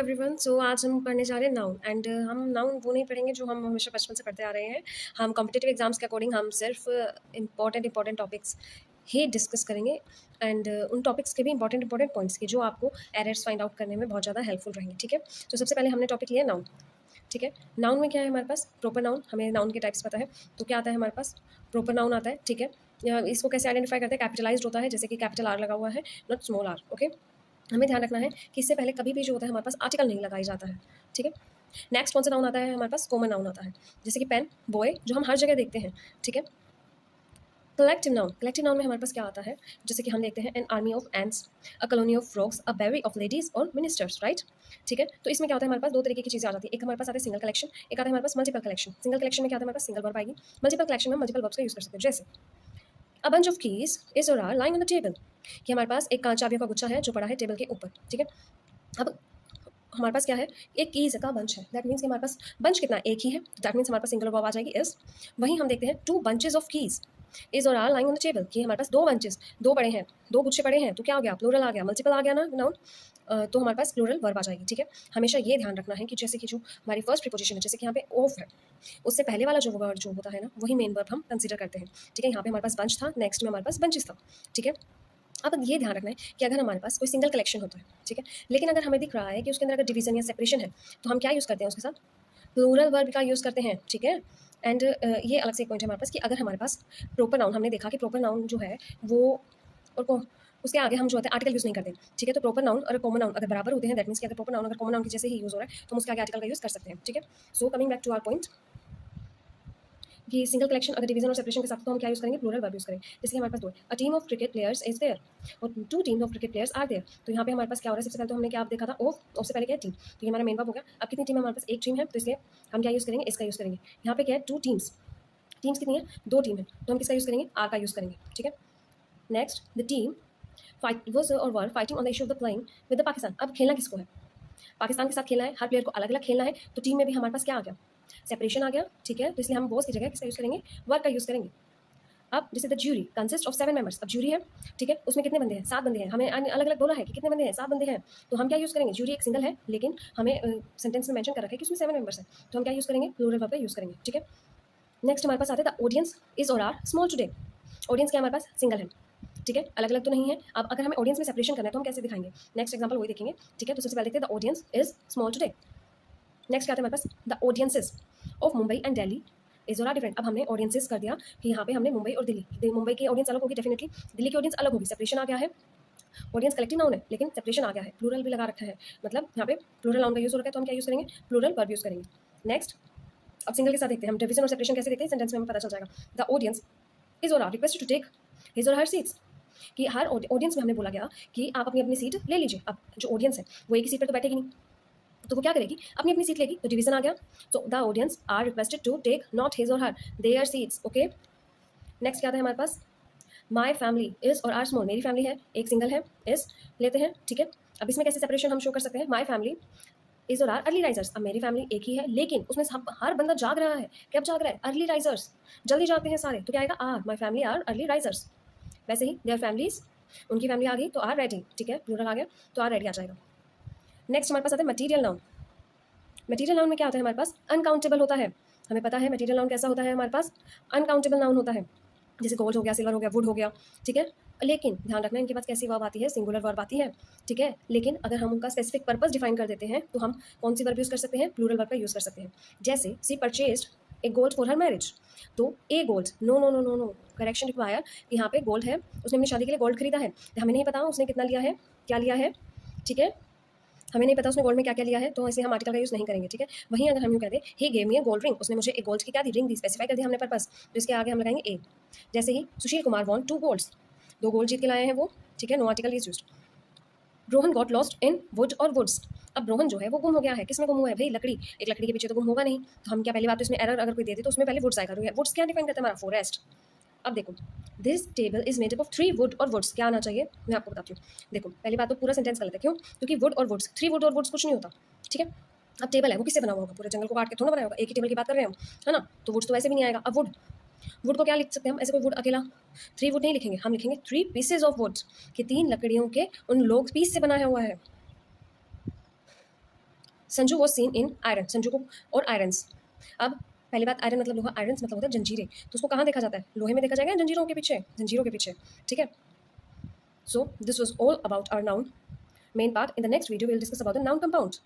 Everyone. सो आज हम पढ़ने जा रहे हैं नाउन एंड हम नाउन वो नहीं पढ़ेंगे जो हम हमेशा बचपन से पढ़ते आ रहे हैं। हम कॉम्पिटिटिव एग्जाम्स के अकॉर्डिंग हम सिर्फ इंपॉर्टेंट टॉपिक्स ही डिस्कस करेंगे एंड उन टॉपिक्स के भी इंपॉर्टेंट पॉइंट्स के जो आपको एरर्स फाइंड आउट करने में बहुत ज़्यादा हेल्पफुल रहेंगे। ठीक है, तो सबसे पहले हमने टॉपिक लिया नाउन। ठीक है, नाउन में क्या है हमारे पास? Proper noun. हमें नाउन के टाइप्स पता है, तो क्या आता है हमारे पास? प्रोपर नाउन आता है। ठीक है, इसको कैसे आइडेंटिफाई करते हैं? कैपिटलाइज्ड होता है, जैसे कि कैपिटल आर लगा हुआ है, नॉट स्मॉल आर। ओके, हमें ध्यान रखना है कि इससे पहले कभी भी जो होता है हमारे पास आर्टिकल नहीं लगाई जाता है। ठीक है, नेक्स्ट कौन सा नाउन आता है हमारे पास? कॉमन नाउन आता है, जैसे कि पेन, बॉय, जो हम हर जगह देखते हैं। ठीक है, कलेक्टिव नाउन में हमारे पास क्या आता है? जैसे कि हम देखते हैं an army of ants, a colony of frogs, a bevy of ladies और मिनिस्टर्स। राइट, ठीक है, तो इसमें क्या होता है हमारे पास? दो तरीके की चीज़ें आ जाती है। एक हमारे पास आता है सिंगल कलेक्शन, एक आता है हमारे पास मल्टीपल कलेक्शन। सिंगल कलेक्शन में क्या आता है हमारे पास? सिंगल वर्ब आएगी। मल्टीपल कलेक्शन में मल्टीपल वर्ब्स का यूज़ कर सकते हैं, जैसे a bunch of keys is और are lying on the table, कि हमारे पास एक चाबियों का गुच्छा है जो पड़ा है टेबल के ऊपर। ठीक है, अब हमारे पास क्या है? एक कीज़ का बंच है, दैट मीन्स कि हमारे पास बंच कितना? एक ही है, दैट मीन्स हमारे पास सिंगल वर्ब आ जाएगी इज। वहीं हम देखते हैं two bunches of keys is और are lying on the table, कि हमारे पास दो बंचेस, दो पड़े हैं, दो गुच्छे पड़े हैं, तो क्या हो गया? प्लूरल आ गया, मल्टीपल आ गया ना नाउन। तो हमारे पास प्लूरल वर्ब आ जाएगी। ठीक है, हमेशा ये ध्यान रखना है कि जैसे कि जो हमारी फर्स्ट प्रीपोजिशन है, जैसे कि यहाँ पे ऑफ है, उससे पहले वाला जो वर्ड जो होता है ना, वही मेन वर्ब हम कंसीडर करते हैं। ठीक है, यहाँ पे हमारे पास बंच था, नेक्स्ट में हमारे पास बंचेस था। ठीक है, अब ये ध्यान रखना है कि अगर हमारे पास कोई सिंगल कलेक्शन होता है, ठीक है, लेकिन अगर हमें दिख रहा है कि उसके अंदर अगर डिवीजन या सेपरेशन है, तो हम क्या यूज़ करते हैं उसके साथ? प्लूरल वर्ब का यूज़ करते हैं। ठीक है, एंड ये अलग से एक पॉइंट है हमारे पास कि अगर हमारे पास प्रॉपर नाउन, हमने देखा कि प्रॉपर नाउन जो है वो और उसके आगे हम जो होता है आर्टिकल यूज़ नहीं करते। ठीक है, तो प्रॉपर नाउन और कॉमन नाउन अगर बराबर होते हैं, दैट मीन्स कि अगर प्रॉपर नाउन अगर कॉमन नाउन के जैसे ही यूज़ हो रहा है, तो हम उसके आगे आर्टिकल का यूज़ कर सकते हैं। ठीक है, so coming back to our point कि सिंगल कलेक्शन अगर डिवीजन और सेपरेशन के साथ, तो हम क्या यूज़ करेंगे? प्लूरल वर्ब यूज़ करेंगे। जैसे कि हमारे पास दो है, a team of cricket players is there और two team of cricket players are there. तो यहाँ पे हमारे पास क्या हो रहा है? सबसे पहले तो हमने क्या देखा था? ऑफ से पहले क्या है? टीम। तो ये हमारा मेन वर्ब हो गया। अब कितनी टीम है हमारे पास? एक टीम है, तो इसलिए हम क्या यूज़ करेंगे? इसका यूज़ करेंगे। यहाँ पे क्या है? Two teams. टीम्स कितनी है? दो टीम है, तो हम किसका यूज़ करेंगे? आर का यूज़ करेंगे। ठीक है, next the team fight was और were fighting on the issue of the playing with the Pakistan. अब खेलना किसको है? पाकिस्तान के साथ खेलना है, हर प्लेयर को अलग अलग खेलना है, तो टीम में भी हमारे पास क्या आ गया? सेपरेशन आ गया। ठीक है, तो इसलिए हम वॉज की जगह किसका यूज़ करेंगे? वर्क का यूज़ करेंगे। अब जैसे the jury consist of 7 members, अब ज्यूरी है, ठीक है, उसमें कितने बंदे हैं? 7 बंदे हैं। हमें अलग अलग बोला है कि कितने बंदे हैं? 7 बंदे हैं, तो हम क्या यूज़ करेंगे? ज्यूरी एक सिंगल है, लेकिन हमें सेंटेंस में मेंशन कर रखा है कि उसमें 7 मेंबर्स हैं, तो हम क्या यूज़ करेंगे? प्लूरल वर्ब का यूज़ करेंगे। ठीक है, नेक्स्ट हमारे पास आता है द ऑडियंस इज और आर स्मॉल टुडे। ऑडियंस क्या हमारे पास? सिंगल है। ठीक है, अलग अलग तो नहीं है। अब अगर हमें ऑडियंस में सेपरेशन करना है, तो हम कैसे दिखाएंगे? नेक्स्ट एग्जाम्पल वही देखेंगे। ठीक है, तो सबसे पहले देखते हैं the audience is small today. Next क्या आता है हमारे पास? The audiences of Mumbai and Delhi is और आर डिफरेंट। अब हमने ऑडियंसेस कर दिया कि यहाँ पे हमने मुंबई और दिल्ली, मुंबई की ऑडियंस अलग होगी डेफिनेटली, दिल्ली की ऑडियंस अलग होगी, सेपरेशन आ गया है। ऑडियंस कलेक्टिव नाउन है, लेकिन सेपरेशन आ गया है, प्लूरल भी लगा रखा है, मतलब यहाँ पे प्लूरल नाउन का यूज़ हो रखा है, तो हम क्या यूज़ करेंगे? प्लूरल वर्ब यूज़ करेंगे। नेक्स्ट, अब सिंगल के साथ देखते हैं हम डिवीजन और सेपरेशन कैसे देखते हैं, सेंटेंस में हमें पता चल जाएगा। द ऑडियंस इज और are request to take his और हर सीट्स, कि हर ऑडियंस में हमने बोला गया कि आप अपनी अपनी सीट ले लीजिए। अब जो ऑडियंस है वो एक ही सीट पर तो बैठेगी नहीं, तो वो क्या करेगी? अपनी अपनी सीट लेगी, तो डिवीजन आ गया। So the audience are requested to take not his और her their seats. Okay, next क्या आता है हमारे पास? माई फैमिली इज और आर स्मॉल, मेरी फैमिली है, एक सिंगल है, इज लेते हैं। ठीक है, अब इसमें कैसे सेपरेशन हम शो कर सकते हैं? माई फैमिली इज और आर अर्ली राइजर्स। अब मेरी फैमिली एक ही है, लेकिन उसमें सब हर बंदा जाग रहा है। कब जाग रहा है? अर्ली राइजर्स, जल्दी जागते हैं सारे, तो क्या आएगा? Are, my family are early risers. वैसे ही देयर फैमिलीज, उनकी फैमिली आ गई तो आर रेडी। ठीक है, प्लूरल आ गया तो आर रेडी आ जाएगा। नेक्स्ट हमारे पास आता है मटीरियल नाउन। मटीरियल नाउन में क्या होता है हमारे पास? अनकाउंटेबल होता है। हमें पता है मटीरियल नाउन कैसा होता है हमारे पास? अनकाउंटेबल नाउन होता है, जैसे गोल्ड हो गया, सिल्वर हो गया, वुड हो गया। ठीक है, लेकिन ध्यान रखना इनके पास कैसी वर्ब आती है? सिंगुलर वर्ब आती है। ठीक है, लेकिन अगर हम उनका स्पेसिफिक पर्पस डिफाइन कर देते हैं, तो हम कौन सी वर्ब यूज़ कर सकते हैं? प्लूरल वर्ब का यूज़ कर सकते हैं। जैसे she purchased a gold for her marriage, तो a gold, no no no no no, correction require, यहाँ पे गोल्ड है, उसने अपनी शादी के लिए गोल्ड खरीदा है, हमें नहीं पता उसने कितना लिया है, क्या लिया है। ठीक है, हमें नहीं पता उसने गोल्ड में क्या क्या लिया है, तो ऐसे हम आर्टिकल का यूज़ नहीं करेंगे। ठीक है, वहीं अगर हम यूँ कह दें he gave me A gold ring, उसने मुझे एक गोल्ड की क्या दी? रिंग दी, स्पेसिफाई कर दिया हमने पर्पस, तो इसके आगे हम लगाएंगे ए। जैसे ही Sushil Kumar won 2 golds, 2 gold जीत के लाए हैं वो। ठीक है, no article is used. Rohan got lost in wood और वुड्स, अब रोहन जो है वो गुम हो गया है, किसमें गुम हुआ है? भाई लकड़ी, एक लकड़ी के पीछे तो गुम होगा नहीं, तो हम क्या पहली बात तो इसमें एरर अगर कोई दे दे तो उसमें पहले वुड्स आएगा। वुड्स क्या डिफाइन करता है हमारा? फॉरेस्ट। अब देखो, this table is made up of 3 would और वुड्स, क्या आना चाहिए मैं आपको बताती हूँ। देखो पहली बात तो पूरा सेंटेंस गलत है, क्यों? क्योंकि वुड और वुड्स, 3 वुड और वुड्स कुछ नहीं होता। ठीक है, अब टेबल है वो किससे बना हुआ होगा? पूरे जंगल को काट के थोड़ा बनाया होगा, एक ही टेबल की बात कर रहे हैं हम, है ना, तो वुड्स तो वैसे भी नहीं आएगा। अब वुड, वुड को क्या लिख सकते हैं हम? ऐसे कोई वुड अकेला 3 वुड नहीं लिखेंगे, हम लिखेंगे 3 पीसेज ऑफ वुड, कि 3 लकड़ियों के उन लोग पीस से बनाया हुआ है। Sanju was seen in iron, Sanju को और आयरन्स। अब पहली बात, आयरन मतलब लोहा, आयरन्स मतलब होता है जंजीरें, तो उसको कहाँ देखा जाता है? लोहे में देखा जाएगा या जंजीरों के पीछे? जंजीरों के पीछे, ठीक है। So this was all about our noun main part. In the next video, we will discuss about the noun compound.